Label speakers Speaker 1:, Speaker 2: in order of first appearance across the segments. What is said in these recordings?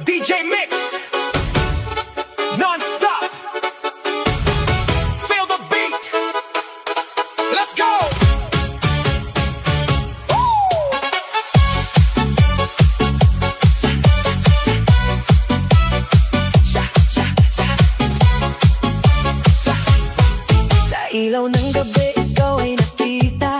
Speaker 1: DJ Mix, non-stop. Feel the beat. Let's go.
Speaker 2: Sa ilaw ng gabi, ikaw ay nakita.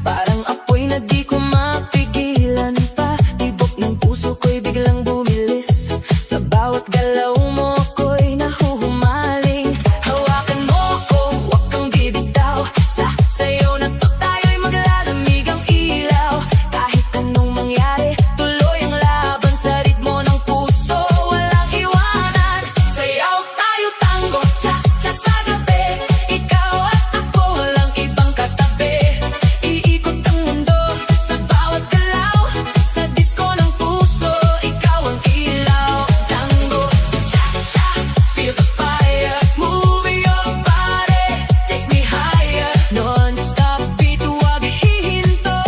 Speaker 2: Parang apoy na di ko mapigilan pa. Tibok ng puso ko'y biglang bumilis. Sa bawat galaw mo ko'y nahuhumaling. Hawakan mo ko, huwag kang bibitaw. Sa sayo na to tayo'y maglalamig ang ilaw. Kahit anong mangyari, tuloy ang laban. Sa ritmo ng puso, walang iwanan. Sayaw tayo tango, cha-cha sa gabi. Ikaw at ako, walang ibang katabi. Iikot ang mundo sa bawat galaw. Sa disco ng puso, ikaw ang ilaw. Tango, cha-cha, feel the fire. Move your body, take me higher. Non-stop beat, huwag hihinto.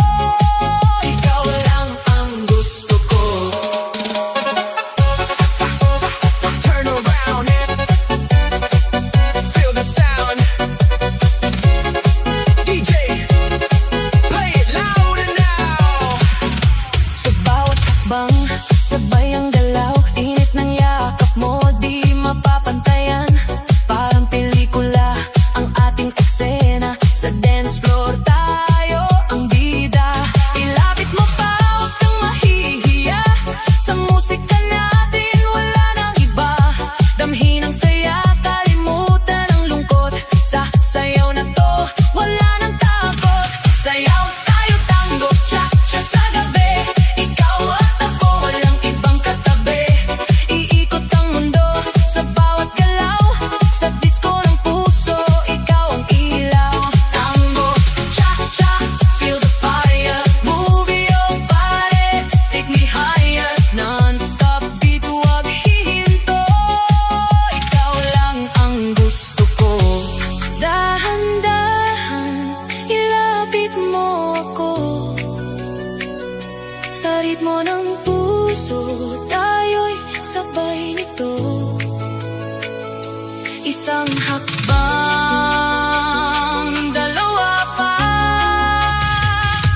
Speaker 2: Ikaw lang ang gusto ko.
Speaker 1: Turn around, feel the sound. DJ, play it louder now.
Speaker 2: Sa bawat hakbang, sabay ang galaw. Init ng yakap mo, di mapapantayan. Parang pelikula ang ating eksena. Sa dance floor tayo ang bida. Ilapit mo pa, huwag kang mahihiya. Sa musika natin wala nang iba. Damhin ang saya, kalimutan ang lungkot. Sa sayaw na to, wala nang takot. Sayaw tayo tango, cha-cha sa gabi. Ikaw at ako, walang ibang katabi. Iikot ang mundo sa bawat galaw. Sa disco ng puso, ikaw ang ilaw. Tango, cha-cha, feel the fire. Move your body, take me higher. Non-stop beat, huwag hihinto. Ikaw lang ang gusto ko. Dahan-dahan, ilapit mo ako. Sa ritmo ng puso, tayo'y sabay nito. Isang hakbang, dalawa pa,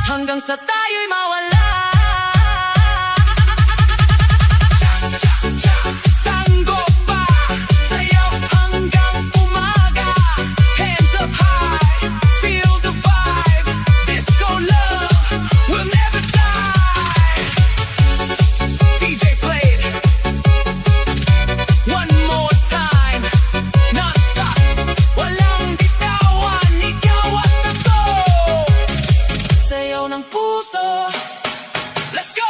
Speaker 2: hanggang sa tayo'y mawala.
Speaker 1: Tango pa, sayaw hanggang umaga. Hands up high, feel the vibe. Disco love will never die. DJ play it one more time, non-stop. Walang bitawan, ikaw at ako.
Speaker 2: Sayaw ng puso,
Speaker 1: Let's go.